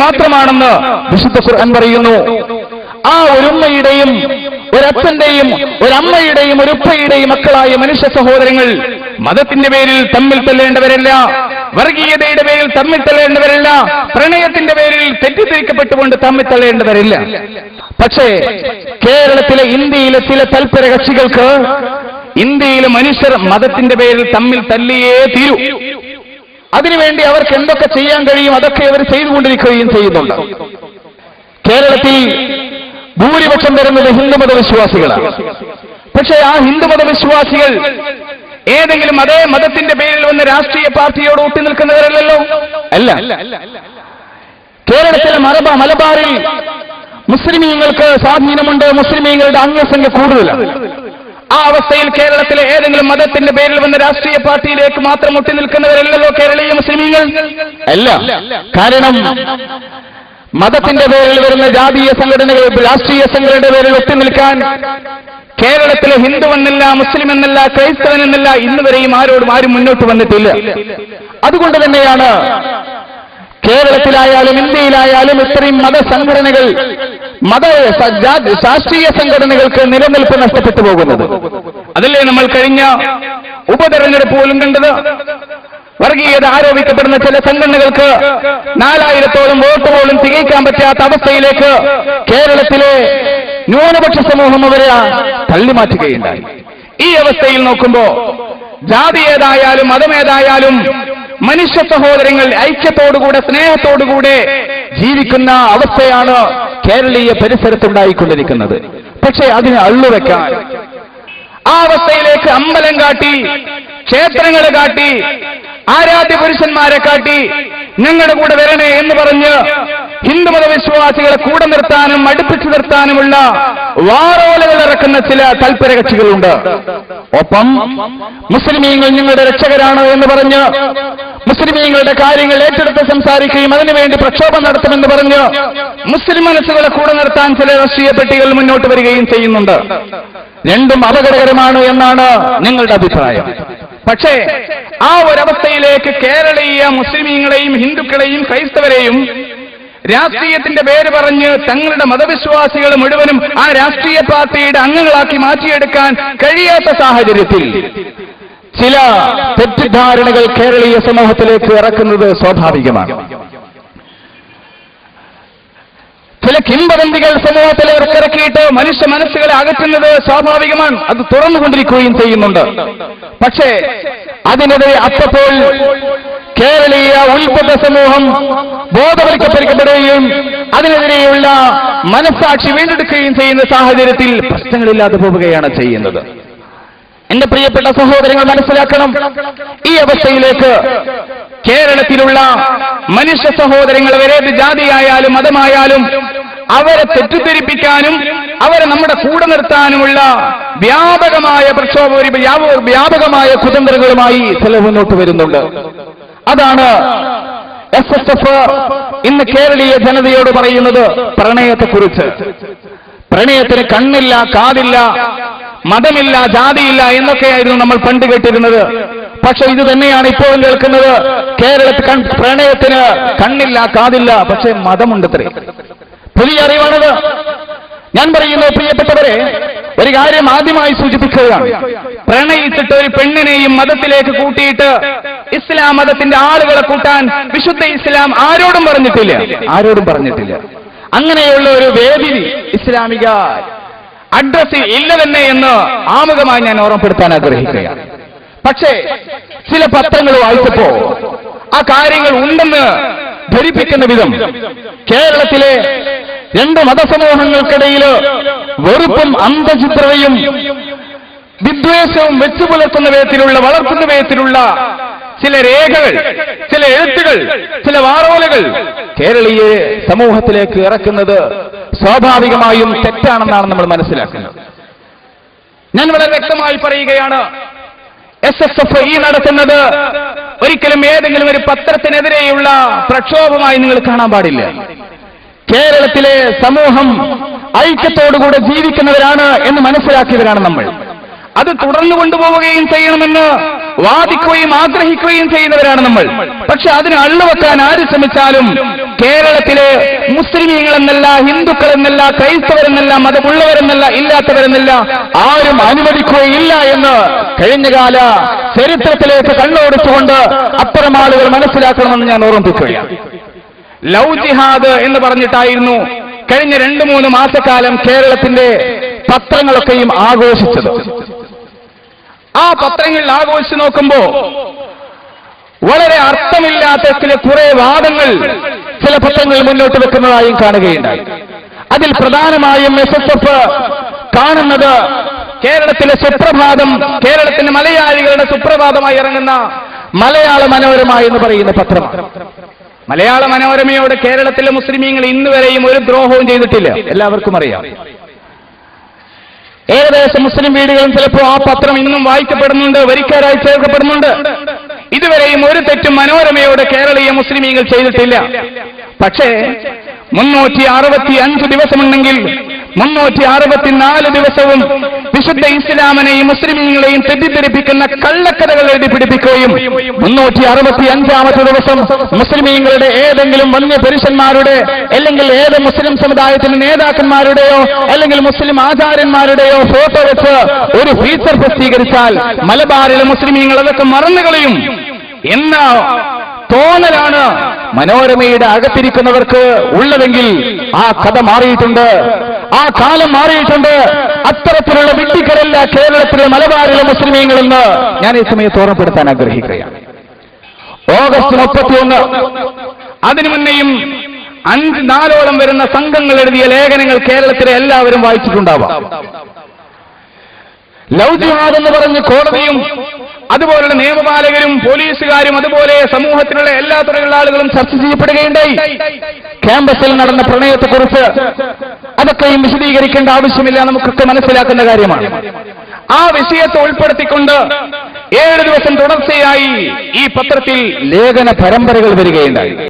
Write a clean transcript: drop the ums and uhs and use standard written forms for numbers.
മാത്രമാണെന്ന് വിശുദ്ധ ഖുർആൻ പറയുന്നു. ആ ഒരുമ്മയുടെയും ഒരച്ഛന്റെയും ഒരമ്മയുടെയും ഒരുപ്പയുടെയും മക്കളായ മനുഷ്യ സഹോദരങ്ങൾ മതത്തിന്റെ പേരിൽ തമ്മിൽ തല്ലേണ്ടവരല്ല, വർഗീയതയുടെ പേരിൽ തമ്മിൽ തല്ലേണ്ടവരല്ല, പ്രണയത്തിന്റെ പേരിൽ തെറ്റിദ്ധരിക്കപ്പെട്ടുകൊണ്ട് തമ്മിൽ തള്ളേണ്ടവരില്ല. പക്ഷേ കേരളത്തിലെ ഇന്ത്യയിലെ ചില തൽപര കക്ഷികൾക്ക് ഇന്ത്യയിലെ മനുഷ്യർ മതത്തിന്റെ പേരിൽ തമ്മിൽ തല്ലിയേ തീരൂ. അതിനുവേണ്ടി അവർക്ക് എന്തൊക്കെ ചെയ്യാൻ കഴിയും അതൊക്കെ അവർ ചെയ്തുകൊണ്ടിരിക്കുകയും ചെയ്യുന്നുണ്ട്. കേരളത്തിൽ ഭൂരിപക്ഷം വരുന്നത് ഹിന്ദുമത വിശ്വാസികളാണ്. പക്ഷേ ആ ഹിന്ദുമത വിശ്വാസികൾ ഏതെങ്കിലും അതേ മതത്തിന്റെ പേരിൽ വന്ന് രാഷ്ട്രീയ പാർട്ടിയോട് ഒട്ടി നിൽക്കുന്നവരല്ലല്ലോ. അല്ല, കേരളത്തിലെ മലബാറിൽ മുസ്ലിമീങ്ങൾക്ക് സ്വാധീനമുണ്ട്, മുസ്ലിമീങ്ങളുടെ അംഗസംഖ്യ കൂടുതലാണ്. ആ അവസ്ഥയിൽ കേരളത്തിലെ ഏതെങ്കിലും മതത്തിന്റെ പേരിൽ വന്ന രാഷ്ട്രീയ പാർട്ടിയിലേക്ക് മാത്രം ഒട്ടി നിൽക്കുന്നവരല്ലല്ലോ കേരളീയ മുസ്ലിമീങ്ങൾ. അല്ല, കാരണം മതത്തിന്റെ പേരിൽ വരുന്ന ജാതീയ സംഘടനകൾ, രാഷ്ട്രീയ സംഘടനയുടെ പേരിൽ ഒട്ടി നിൽക്കാൻ കേരളത്തിലെ ഹിന്ദു എന്നല്ല, മുസ്ലിം എന്നല്ല, ക്രൈസ്തവൻ എന്നല്ല ഇന്നുവരെയും ആരും മുന്നോട്ട് വന്നിട്ടില്ല. അതുകൊണ്ട് തന്നെയാണ് കേരളത്തിലായാലും ഇന്ത്യയിലായാലും ഇത്രയും മതസംഘടനകൾ, രാഷ്ട്രീയ സംഘടനകൾക്ക് നിലനിൽപ്പ് നഷ്ടപ്പെട്ടു പോകുന്നത്. അതല്ലേ നമ്മൾ കഴിഞ്ഞ ഉപതെരഞ്ഞെടുപ്പ് പോലും കണ്ടത്. വർഗീയത ആരോപിക്കപ്പെടുന്ന ചില സംഘടനകൾക്ക് 4000-ഓളം വോട്ട് പോലും തികയ്ക്കാൻ പറ്റാത്ത അവസ്ഥയിലേക്ക് കേരളത്തിലെ ന്യൂനപക്ഷ സമൂഹം അവരെ തള്ളിമാറ്റുകയുണ്ടായി. ഈ അവസ്ഥയിൽ നോക്കുമ്പോ ജാതി ഏതായാലും മതമേതായാലും മനുഷ്യ സഹോദരങ്ങൾ ഐക്യത്തോടുകൂടെ സ്നേഹത്തോടുകൂടെ ജീവിക്കുന്ന അവസ്ഥയാണ് കേരളീയ പരിസരത്തുണ്ടായിക്കൊണ്ടിരിക്കുന്നത്. പക്ഷേ അതിന് അള്ളുവെക്കാൻ, ആ അവസ്ഥയിലേക്ക് അമ്പലം കാട്ടി, ക്ഷേത്രങ്ങളെ കാട്ടി, ആരാധ്യ പുരുഷന്മാരെ കാട്ടി ഞങ്ങളുടെ കൂടെ വരണേ എന്ന് പറഞ്ഞ് ഹിന്ദുമത വിശ്വാസികളെ കൂടെ നിർത്താനും അടുപ്പിച്ചു നിർത്താനുമുള്ള വാറോലകൾ ഇറക്കുന്ന ചില തൽപര കക്ഷികളുണ്ട്. ഒപ്പം മുസ്ലിമീങ്ങൾ ഞങ്ങളുടെ രക്ഷകരാണ് എന്ന് പറഞ്ഞ് മുസ്ലിമീങ്ങളുടെ കാര്യങ്ങൾ ഏറ്റെടുത്ത് സംസാരിക്കുകയും അതിനുവേണ്ടി പ്രക്ഷോഭം നടത്തുമെന്ന് പറഞ്ഞ് മുസ്ലിം മനസ്സുകളെ കൂടെ നിർത്താൻ ചില രാഷ്ട്രീയ പെട്ടികൾ മുന്നോട്ട് വരികയും ചെയ്യുന്നുണ്ട്. രണ്ടും അപകടകരമാണ് എന്നാണ് നിങ്ങളുടെ അഭിപ്രായം. പക്ഷേ ആ ഒരവസ്ഥയിലേക്ക് കേരളീയ മുസ്ലിമീങ്ങളെയും ഹിന്ദുക്കളെയും ക്രൈസ്തവരെയും രാഷ്ട്രീയത്തിന്റെ പേര് പറഞ്ഞ് തങ്ങളുടെ മതവിശ്വാസികൾ മുഴുവനും ആ രാഷ്ട്രീയ പാർട്ടിയുടെ അംഗങ്ങളാക്കി മാറ്റിയെടുക്കാൻ കഴിയാത്ത സാഹചര്യത്തിൽ ചില തെറ്റിദ്ധാരണകൾ കേരളീയ സമൂഹത്തിലേക്ക് ഇറക്കുന്നത് സ്വാഭാവികമാണ്. ചില കിംവദന്തികൾ സമൂഹത്തിലെ ഇറക്കിയിട്ട് മനുഷ്യ മനസ്സുകളെ അകറ്റുന്നത് സ്വാഭാവികമാണ്. അത് തുറന്നുകൊണ്ടിരിക്കുകയും ചെയ്യുന്നുണ്ട്. പക്ഷേ അതിനെതിരെ അപ്പോൾ കേരളീയ ഉത്ബുദ്ധ സമൂഹം ബോധവൽക്കരിക്കപ്പെടുകയും അതിനെതിരെയുള്ള മനസ്സാക്ഷി വീണ്ടെടുക്കുകയും ചെയ്യുന്ന സാഹചര്യത്തിൽ പ്രശ്നങ്ങളില്ലാതെ പോവുകയാണ് ചെയ്യുന്നത്. എന്റെ പ്രിയപ്പെട്ട സഹോദരങ്ങൾ മനസ്സിലാക്കണം, ഈ അവസ്ഥയിലേക്ക് കേരളത്തിലുള്ള മനുഷ്യ സഹോദരങ്ങൾ ഏത് ജാതിയായാലും മതമായാലും അവരെ തെറ്റിദ്ധരിപ്പിക്കാനും അവരെ നമ്മുടെ കൂടെ നിർത്താനുമുള്ള വ്യാപകമായ വ്യാപകമായ കുതന്ത്രങ്ങളുമായി ചില മുന്നോട്ട് വരുന്നുണ്ട്. അതാണ് SSF ഇന്ന് കേരളീയ ജനതയോട് പറയുന്നത് പ്രണയത്തെക്കുറിച്ച്. പ്രണയത്തിന് കണ്ണില്ല, കാതില്ല, മതമില്ല, ജാതിയില്ല എന്നൊക്കെയായിരുന്നു നമ്മൾ പണ്ട് കേട്ടിരുന്നത്. പക്ഷെ ഇത് തന്നെയാണ് ഇപ്പോഴും കേൾക്കുന്നത്. കേരളത്തിൽ പ്രണയത്തിന് കണ്ണില്ല, കാതില്ല, പക്ഷെ മതമുണ്ടത്രേ. പുതിയ അറിവാണത്. ഞാൻ പറയുന്നു പ്രിയപ്പെട്ടവരെ, ഒരു കാര്യം ആദ്യമായി സൂചിപ്പിക്കുകയാണ്. പ്രണയിച്ചിട്ട് ഒരു പെണ്ണിനെയും മതത്തിലേക്ക് കൂട്ടിയിട്ട് ഇസ്ലാം മതത്തിന്റെ ആളുകളെ കൂട്ടാൻ വിശുദ്ധ ഇസ്ലാം ആരോടും പറഞ്ഞിട്ടില്ല. അങ്ങനെയുള്ള ഒരു വേദി ഇസ്ലാമിക അഡ്രസ് ഇല്ല തന്നെ എന്ന് ആമുഖമായി ഞാൻ ഓർമ്മപ്പെടുത്താൻ ആഗ്രഹിക്കുകയാണ്. പക്ഷേ ചില പത്രങ്ങൾ വായിച്ചപ്പോ ആ കാര്യങ്ങൾ ഉണ്ടെന്ന് ധരിപ്പിക്കുന്ന വിധം കേരളത്തിലെ രണ്ട് മതസമൂഹങ്ങൾക്കിടയിൽ വെറുപ്പും അന്ധചിത്രതയും വിദ്വേഷവും വെച്ചു പുലർത്തുന്ന വിധത്തിലുള്ള വളർത്തുന്ന വിധത്തിലുള്ള ചില രേഖകൾ, ചില എഴുത്തുകൾ, ചില വാറോലകൾ കേരളീയ സമൂഹത്തിലേക്ക് ഇറക്കുന്നത് സ്വാഭാവികമായും തെറ്റാണെന്നാണ് നമ്മൾ മനസ്സിലാക്കുന്നത്. ഞാൻ വളരെ വ്യക്തമായി പറയുകയാണ്, SSF നടത്തുന്നത് ഒരിക്കലും ഏതെങ്കിലും ഒരു പത്രത്തിനെതിരെയുള്ള പ്രക്ഷോഭമായി നിങ്ങൾ കാണാൻ പാടില്ല. കേരളത്തിലെ സമൂഹം ഐക്യത്തോടുകൂടെ ജീവിക്കുന്നവരാണ് എന്ന് മനസ്സിലാക്കിയവരാണ് നമ്മൾ. അത് തുടർന്നു കൊണ്ടുപോവുകയും ചെയ്യണമെന്ന് വാദിക്കുകയും ആഗ്രഹിക്കുകയും ചെയ്യുന്നവരാണ് നമ്മൾ. പക്ഷെ അതിന് അള്ളുവെക്കാൻ ആര് ശ്രമിച്ചാലും കേരളത്തിലെ മുസ്ലിമീങ്ങളെന്നല്ല, ഹിന്ദുക്കളെന്നല്ല, ക്രൈസ്തവരെന്നല്ല, മതമുള്ളവരെന്നല്ല, ഇല്ലാത്തവരെന്നല്ല ആരും അനുവദിക്കുകയില്ല എന്ന് കഴിഞ്ഞകാല ചരിത്രത്തിലേക്ക് കണ്ണോടിച്ചുകൊണ്ട് അത്തരം ആളുകൾ മനസ്സിലാക്കണമെന്ന് ഞാൻ ഓർമ്മിപ്പിക്കുകയാണ്. ലവ് ജിഹാദ് എന്ന് പറഞ്ഞിട്ടായിരുന്നു കഴിഞ്ഞ 2-3 മാസക്കാലം കേരളത്തിന്റെ പത്രങ്ങളൊക്കെയും ആഘോഷിച്ചത്. ആ പത്രങ്ങളിൽ ആഘോഷിച്ചു നോക്കുമ്പോ വളരെ അർത്ഥമില്ലാത്ത ചില കുറെ വാദങ്ങൾ ചില പത്രങ്ങൾ മുന്നോട്ട് വെക്കുന്നതായും കാണുകയുണ്ടായി. അതിൽ പ്രധാനമായും SSF കാണുന്നത് കേരളത്തിലെ സുപ്രഭാതം, കേരളത്തിന്റെ മലയാളികളുടെ സുപ്രഭാതമായി ഇറങ്ങുന്ന മലയാള മനോരമ എന്ന് പറയുന്ന പത്രമാണ്. മലയാള മനോരമയോട് കേരളത്തിലെ മുസ്ലിമീങ്ങൾ ഇന്നുവരെയും ഒരു ദ്രോഹവും ചെയ്തിട്ടില്ല, എല്ലാവർക്കും അറിയാം. ഏകദേശം മുസ്ലിം വീടുകളും ചിലപ്പോൾ ആ പത്രം ഇന്നും വായിക്കപ്പെടുന്നുണ്ട്, വരിക്കാരായി ചേർക്കപ്പെടുന്നുണ്ട്. ഇതുവരെയും ഒരു തെറ്റും മനോരമയോട് കേരളീയ മുസ്ലിമീങ്ങൾ ചെയ്തിട്ടില്ല. പക്ഷേ 365 ദിവസമുണ്ടെങ്കിൽ 364 ദിവസവും വിശുദ്ധ ഇസ്ലാമിനെയും മുസ്ലിമീങ്ങളെയും തെറ്റിദ്ധരിപ്പിക്കുന്ന കള്ളക്കഥകൾ എഴുതി പിടിപ്പിക്കുകയും 365ാമത്തെ ദിവസം മുസ്ലിമീങ്ങളുടെ ഏതെങ്കിലും വന്യ പുരുഷന്മാരുടെ അല്ലെങ്കിൽ ഏത് മുസ്ലിം സമുദായത്തിന്റെ നേതാക്കന്മാരുടെയോ അല്ലെങ്കിൽ മുസ്ലിം ആചാര്യന്മാരുടെയോ ഫോട്ടോ വെച്ച് ഒരു ഫീച്ചർ പ്രസിദ്ധീകരിച്ചാൽ മലബാറിലെ മുസ്ലിമീങ്ങൾ അതൊക്കെ മറന്നുകളയും എന്ന തോന്നലാണ് മനോരമയുടെ അകത്തിരിക്കുന്നവർക്ക് ഉള്ളതെങ്കിൽ ആ കഥ മാറിയിട്ടുണ്ട്, ആ കാലം മാറിയിട്ടുണ്ട്. അത്തരത്തിലുള്ള വിഡ്ഢികളല്ല കേരളത്തിലെ മലബാറിലെ മുസ്ലിമീങ്ങളെന്ന് ഞാൻ ഈ സമയത്ത് ഓർമ്മപ്പെടുത്താൻ ആഗ്രഹിക്കുകയാണ്. ഓഗസ്റ്റ് 31 അതിനു മുന്നെയും 5-4ഓളം വരുന്ന സംഘങ്ങൾ എഴുതിയ ലേഖനങ്ങൾ കേരളത്തിലെ എല്ലാവരും വായിച്ചിട്ടുണ്ടാവാം. ലവ് ജിഹാദ് എന്ന് പറഞ്ഞ് കോടതിയും അതുപോലുള്ള നിയമപാലകരും പോലീസുകാരും അതുപോലെ സമൂഹത്തിലുള്ള എല്ലാ തുറയുള്ള ആളുകളും ചർച്ച ചെയ്യപ്പെടുകയുണ്ടായി. ക്യാമ്പസിൽ നടന്ന പ്രണയത്തെക്കുറിച്ച് അതൊക്കെയും വിശദീകരിക്കേണ്ട ആവശ്യമില്ല, നമുക്കൊക്കെ മനസ്സിലാക്കുന്ന കാര്യമാണ്. ആ വിഷയത്തെ ഉൾപ്പെടുത്തിക്കൊണ്ട് 7 ദിവസം തുടർച്ചയായി ഈ പത്രത്തിൽ ലേഖന പരമ്പരകൾ വരികയുണ്ടായി.